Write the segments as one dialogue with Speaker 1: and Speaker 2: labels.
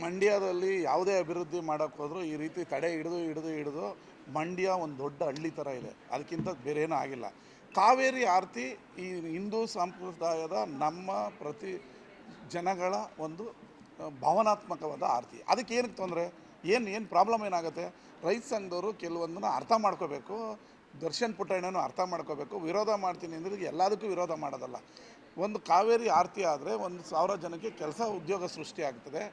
Speaker 1: ಮಂಡ್ಯದಲ್ಲಿ ಯಾವುದೇ ಅಭಿವೃದ್ಧಿ ಮಾಡೋಕ್ಕೆ ಹೋದರೂ ಈ ರೀತಿ ತಡೆ ಹಿಡಿದು ಮಂಡ್ಯ ಒಂದು ದೊಡ್ಡ ಹಳ್ಳಿ ಥರ ಇದೆ. ಅದಕ್ಕಿಂತ ಬೇರೆ ಏನೂ ಆಗಿಲ್ಲ. ಕಾವೇರಿ ಆರತಿ ಈ ಹಿಂದೂ ಸಂಪ್ರದಾಯದ ನಮ್ಮ ಪ್ರತಿ ಜನಗಳ ಒಂದು ಭಾವನಾತ್ಮಕವಾದ ಆರತಿ. ಅದಕ್ಕೆ ಏನಕ್ಕೆ ತೊಂದರೆ, ಏನು ಪ್ರಾಬ್ಲಮ್ ಏನಾಗುತ್ತೆ? ರೈತ ಸಂಘದವರು ಕೆಲವೊಂದನ್ನು ಅರ್ಥ ಮಾಡ್ಕೋಬೇಕು. ದರ್ಶನ್ ಪುಟ್ಟಣ್ಣನೂ ಅರ್ಥ ಮಾಡ್ಕೋಬೇಕು. ವಿರೋಧ ಮಾಡ್ತೀನಿ ಅಂದರೆ ಎಲ್ಲದಕ್ಕೂ ವಿರೋಧ ಮಾಡೋದಲ್ಲ. ಒಂದು ಕಾವೇರಿ ಆರತಿ ಆದರೆ 1,000 ಜನಕ್ಕೆ ಕೆಲಸ ಉದ್ಯೋಗ ಸೃಷ್ಟಿ ಆಗ್ತದೆ.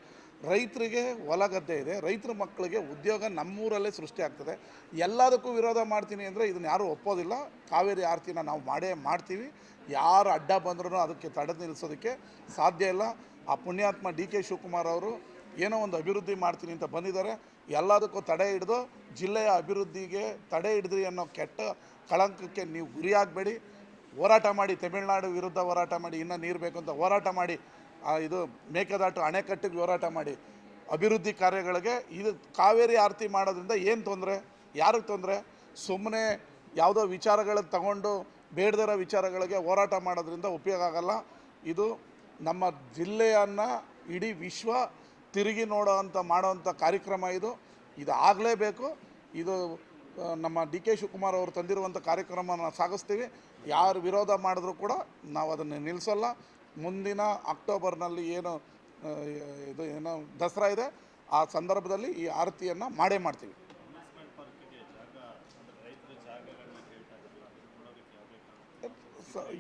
Speaker 1: ರೈತರಿಗೆ ಹೊಲ ಗದ್ದೆ ಇದೆ, ರೈತರ ಮಕ್ಕಳಿಗೆ ಉದ್ಯೋಗ ನಮ್ಮೂರಲ್ಲೇ ಸೃಷ್ಟಿ ಆಗ್ತದೆ. ಎಲ್ಲದಕ್ಕೂ ವಿರೋಧ ಮಾಡ್ತೀನಿ ಅಂದರೆ ಇದನ್ನು ಯಾರೂ ಒಪ್ಪೋದಿಲ್ಲ. ಕಾವೇರಿ ಆರತಿನ ನಾವು ಮಾಡ್ತೀವಿ. ಯಾರು ಅಡ್ಡ ಬಂದ್ರೂ ಅದಕ್ಕೆ ತಡೆದು ನಿಲ್ಲಿಸೋದಕ್ಕೆ ಸಾಧ್ಯ ಇಲ್ಲ. ಆ ಪುಣ್ಯಾತ್ಮ ಡಿ ಕೆ ಶಿವಕುಮಾರ್ ಅವರು ಏನೋ ಒಂದು ಅಭಿವೃದ್ಧಿ ಮಾಡ್ತೀನಿ ಅಂತ ಬಂದಿದ್ದಾರೆ. ಎಲ್ಲದಕ್ಕೂ ತಡೆ ಹಿಡಿದು ಜಿಲ್ಲೆಯ ಅಭಿವೃದ್ಧಿಗೆ ತಡೆ ಹಿಡಿದ್ರಿ ಅನ್ನೋ ಕೆಟ್ಟ ಕಳಂಕಕ್ಕೆ ನೀವು ಗುರಿಯಾಗಬೇಡಿ. ಹೋರಾಟ ಮಾಡಿ, ತಮಿಳುನಾಡು ವಿರುದ್ಧ ಹೋರಾಟ ಮಾಡಿ, ಇನ್ನೂ ನೀರು ಬೇಕು ಅಂತ ಹೋರಾಟ ಮಾಡಿ, ಇದು ಮೇಕೆದಾಟು ಅಣೆಕಟ್ಟಿಗೆ ಹೋರಾಟ ಮಾಡಿ, ಅಭಿವೃದ್ಧಿ ಕಾರ್ಯಗಳಿಗೆ ಇದು ಕಾವೇರಿ ಆರತಿ ಮಾಡೋದ್ರಿಂದ ಏನು ತೊಂದರೆ, ಯಾರಿಗೆ ತೊಂದರೆ? ಸುಮ್ಮನೆ ಯಾವುದೋ ವಿಚಾರಗಳಿಗೆ ತಗೊಂಡು ಬೇಡದಿರೋ ವಿಚಾರಗಳಿಗೆ ಹೋರಾಟ ಮಾಡೋದ್ರಿಂದ ಉಪಯೋಗ ಆಗಲ್ಲ. ಇದು ನಮ್ಮ ಜಿಲ್ಲೆಯನ್ನು ಇಡೀ ವಿಶ್ವ ತಿರುಗಿ ಮಾಡೋವಂಥ ಕಾರ್ಯಕ್ರಮ ಇದು ಆಗಲೇಬೇಕು. ಇದು ನಮ್ಮ ಡಿ ಕೆ ಶಿವಕುಮಾರ್ ಅವರು ತಂದಿರುವಂಥ ಕಾರ್ಯಕ್ರಮನ ಸಾಗಿಸ್ತೀವಿ. ಯಾರು ವಿರೋಧ ಮಾಡಿದ್ರೂ ಕೂಡ ನಾವು ಅದನ್ನು ನಿಲ್ಲಿಸಲ್ಲ. ಮುಂದಿನ ಅಕ್ಟೋಬರ್ನಲ್ಲಿ ಏನು ದಸರಾ ಇದೆ, ಆ ಸಂದರ್ಭದಲ್ಲಿ ಈ ಆರತಿಯನ್ನು ಮಾಡ್ತೀವಿ.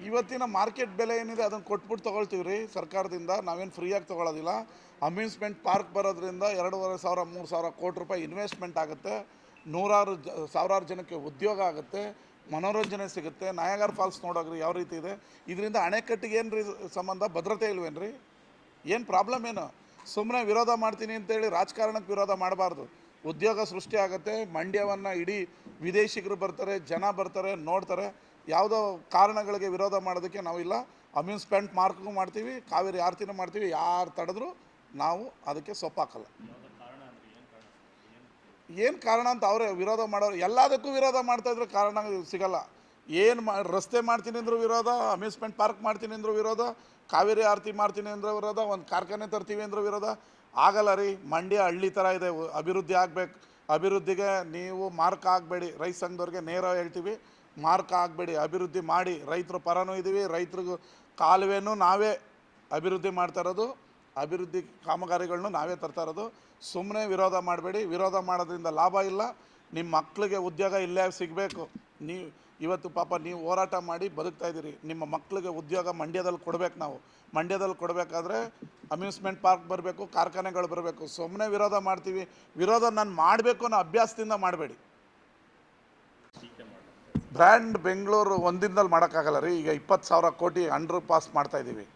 Speaker 1: ಇವತ್ತಿನ ಮಾರ್ಕೆಟ್ ಬೆಲೆ ಏನಿದೆ ಅದನ್ನು ಕೊಟ್ಬಿಟ್ಟು ತೊಗೊಳ್ತೀವಿ ರೀ ಸರ್ಕಾರದಿಂದ. ನಾವೇನು ಫ್ರೀಯಾಗಿ ತೊಗೊಳ್ಳೋದಿಲ್ಲ. ಅಮ್ಯೂಸ್ಮೆಂಟ್ ಪಾರ್ಕ್ ಬರೋದ್ರಿಂದ 2,500 3,000 ಕೋಟಿ ರೂಪಾಯಿ ಇನ್ವೆಸ್ಟ್ಮೆಂಟ್ ಆಗುತ್ತೆ. ಸಾವಿರಾರು ಜನಕ್ಕೆ ಉದ್ಯೋಗ ಆಗುತ್ತೆ, ಮನೋರಂಜನೆ ಸಿಗುತ್ತೆ. ನಯಾಗರ ಫಾಲ್ಸ್ ನೋಡೋಗ್ರಿ ಯಾವ ರೀತಿ ಇದೆ. ಇದರಿಂದ ಅಣೆಕಟ್ಟಿಗೆ ಏನು ರೀ ಸಂಬಂಧ? ಭದ್ರತೆ ಇಲ್ವೇನು ರೀ? ಏನು ಪ್ರಾಬ್ಲಮ್ ಏನು? ಸುಮ್ಮನೆ ವಿರೋಧ ಮಾಡ್ತೀನಿ ಅಂತೇಳಿ ರಾಜಕಾರಣಕ್ಕೆ ವಿರೋಧ ಮಾಡಬಾರ್ದು. ಉದ್ಯೋಗ ಸೃಷ್ಟಿ ಆಗುತ್ತೆ. ಮಂಡ್ಯವನ್ನು ಇಡೀ ವಿದೇಶಿಗರು ಬರ್ತಾರೆ, ಜನ ಬರ್ತಾರೆ, ನೋಡ್ತಾರೆ. ಯಾವುದೋ ಕಾರಣಗಳಿಗೆ ವಿರೋಧ ಮಾಡೋದಕ್ಕೆ ನಾವಿಲ್ಲ. ಅಮ್ಯೂಸ್ಮೆಂಟ್ ಪಾರ್ಕ್ಗೂ ಮಾಡ್ತೀವಿ, ಕಾವೇರಿ ಆರತಿನೂ ಮಾಡ್ತೀವಿ. ಯಾರು ತಡೆದ್ರೂ ನಾವು ಅದಕ್ಕೆ ಸೊಪ್ಪಾಕಲ್ಲ. ಏನು ಕಾರಣ ಅಂತ ಅವರೇ ವಿರೋಧ ಮಾಡೋರು. ಎಲ್ಲದಕ್ಕೂ ವಿರೋಧ ಮಾಡ್ತಾಯಿದ್ರೆ ಕಾರಣ ಸಿಗಲ್ಲ. ರಸ್ತೆ ಮಾಡ್ತೀನಿ ಅಂದರೂ ವಿರೋಧ, ಅಮ್ಯೂಸ್ಮೆಂಟ್ ಪಾರ್ಕ್ ಮಾಡ್ತೀನಿ ಅಂದರೂ ವಿರೋಧ, ಕಾವೇರಿ ಆರತಿ ಮಾಡ್ತೀನಿ ಅಂದ್ರೆ ವಿರೋಧ, ಒಂದು ಕಾರ್ಖಾನೆ ತರ್ತೀವಿ ಅಂದರೂ ವಿರೋಧ. ಆಗಲ್ಲ ರೀ. ಮಂಡ್ಯ ಹಳ್ಳಿ ಥರ ಇದೆ. ಅಭಿವೃದ್ಧಿ ಆಗಬೇಕು. ಅಭಿವೃದ್ಧಿಗೆ ನೀವು ಮಾರ್ಕ್ ಆಗಬೇಡಿ. ರೈತ ಸಂಘದವ್ರಿಗೆ ನೇರ ಹೇಳ್ತೀವಿ, ಮಾರ್ಕ್ ಆಗಬೇಡಿ. ಅಭಿವೃದ್ಧಿ ಮಾಡಿ. ರೈತರ ಪರನೂ ಇದ್ದೀವಿ. ರೈತರಿಗೂ ಕಾಲುವೆನೂ ನಾವೇ ಅಭಿವೃದ್ಧಿ ಮಾಡ್ತಾ ಇರೋದು. ಅಭಿವೃದ್ಧಿ ಕಾಮಗಾರಿಗಳನ್ನೂ ನಾವೇ ತರ್ತಾ ಇರೋದು. ಸುಮ್ಮನೆ ವಿರೋಧ ಮಾಡಬೇಡಿ. ವಿರೋಧ ಮಾಡೋದ್ರಿಂದ ಲಾಭ ಇಲ್ಲ. ನಿಮ್ಮ ಮಕ್ಕಳಿಗೆ ಉದ್ಯೋಗ ಇಲ್ಲೇ ಸಿಗಬೇಕು. ನೀವು ಇವತ್ತು ಪಾಪ ನೀವು ಹೋರಾಟ ಮಾಡಿ ಬದುಕ್ತಾ ಇದ್ದೀರಿ. ನಿಮ್ಮ ಮಕ್ಕಳಿಗೆ ಉದ್ಯೋಗ ಮಂಡ್ಯದಲ್ಲಿ ಕೊಡಬೇಕು. ನಾವು ಮಂಡ್ಯದಲ್ಲಿ ಕೊಡಬೇಕಾದ್ರೆ ಅಮ್ಯೂಸ್ಮೆಂಟ್ ಪಾರ್ಕ್ ಬರಬೇಕು, ಕಾರ್ಖಾನೆಗಳು ಬರಬೇಕು. ಸುಮ್ಮನೆ ವಿರೋಧ ಮಾಡ್ತೀವಿ. ವಿರೋಧ ನಾನು ಮಾಡಬೇಕು ಅನ್ನೋ ಅಭ್ಯಾಸದಿಂದ ಮಾಡಬೇಡಿ. ಬ್ರ್ಯಾಂಡ್ ಬೆಂಗಳೂರು ಒಂದಿನದಲ್ಲಿ ಮಾಡೋಕ್ಕಾಗಲ್ಲ ರೀ. ಈಗ 20,000 ಕೋಟಿ ಅಂಡರ್ ಪಾಸ್ ಮಾಡ್ತಾಯಿದ್ದೀವಿ,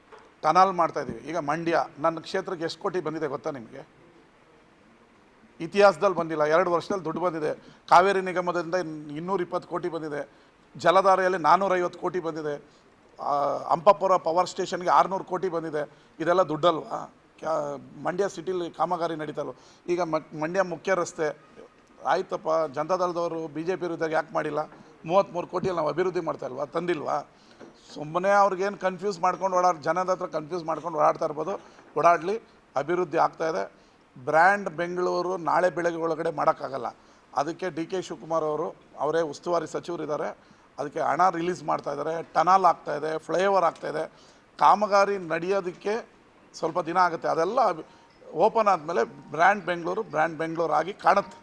Speaker 1: ಟನಲ್ ಮಾಡ್ತಾಯಿದ್ದೀವಿ. ಈಗ ಮಂಡ್ಯ ನನ್ನ ಕ್ಷೇತ್ರಕ್ಕೆ ಎಷ್ಟು ಕೋಟಿ ಬಂದಿದೆ ಗೊತ್ತಾ ನಿಮಗೆ? ಇತಿಹಾಸದಲ್ಲಿ ಬಂದಿಲ್ಲ. 2 ವರ್ಷದಲ್ಲಿ ದುಡ್ಡು ಬಂದಿದೆ. ಕಾವೇರಿ ನಿಗಮದಿಂದ 220 ಕೋಟಿ ಬಂದಿದೆ. ಜಲಧಾರೆಯಲ್ಲಿ 450 ಕೋಟಿ ಬಂದಿದೆ. ಅಂಪಾಪುರ ಪವರ್ ಸ್ಟೇಷನ್ಗೆ 600 ಕೋಟಿ ಬಂದಿದೆ. ಇದೆಲ್ಲ ದುಡ್ಡಲ್ವಾ? ಮಂಡ್ಯ ಸಿಟಿಲಿ ಕಾಮಗಾರಿ ನಡೀತಲ್ವ? ಈಗ ಮಂಡ್ಯ ಮುಖ್ಯ ರಸ್ತೆ ಆಯ್ತಪ್ಪ, ಜನತಾದಳದವರು BJP ವಿರುದ್ಧ ಯಾಕೆ ಮಾಡಿಲ್ಲ? 33 ಕೋಟಿಯಲ್ಲಿ ನಾವು ಅಭಿವೃದ್ಧಿ ಮಾಡ್ತಾಯಿಲ್ವಾ? ತಂದಿಲ್ವಾ? ಸುಮ್ಮನೆ ಅವ್ರಿಗೇನು ಕನ್ಫ್ಯೂಸ್ ಮಾಡ್ಕೊಂಡು ಜನದ ಹತ್ರ ಕನ್ಫ್ಯೂಸ್ ಮಾಡ್ಕೊಂಡು ಓಡಾಡ್ತಾ ಇರ್ಬೋದು. ಓಡಾಡಲಿ. ಅಭಿವೃದ್ಧಿ ಆಗ್ತಾಯಿದೆ. ಬ್ರ್ಯಾಂಡ್ ಬೆಂಗಳೂರು ನಾಳೆ ಬೆಳಗ್ಗೆ ಒಳಗಡೆ ಮಾಡೋಕ್ಕಾಗಲ್ಲ. ಅದಕ್ಕೆ ಡಿ ಕೆ ಶಿವಕುಮಾರ್ ಅವರೇ ಉಸ್ತುವಾರಿ ಸಚಿವರಿದ್ದಾರೆ. ಅದಕ್ಕೆ ಹಣ ರಿಲೀಸ್ ಮಾಡ್ತಾಯಿದ್ದಾರೆ. ಟನಲ್ ಆಗ್ತಾಯಿದೆ, ಫ್ಲೈಓವರ್ ಆಗ್ತಾಯಿದೆ. ಕಾಮಗಾರಿ ನಡೆಯೋದಕ್ಕೆ ಸ್ವಲ್ಪ ದಿನ ಆಗುತ್ತೆ. ಅದೆಲ್ಲ ಓಪನ್ ಆದಮೇಲೆ ಬ್ರ್ಯಾಂಡ್ ಬೆಂಗಳೂರು ಆಗಿ ಕಾಣುತ್ತೆ.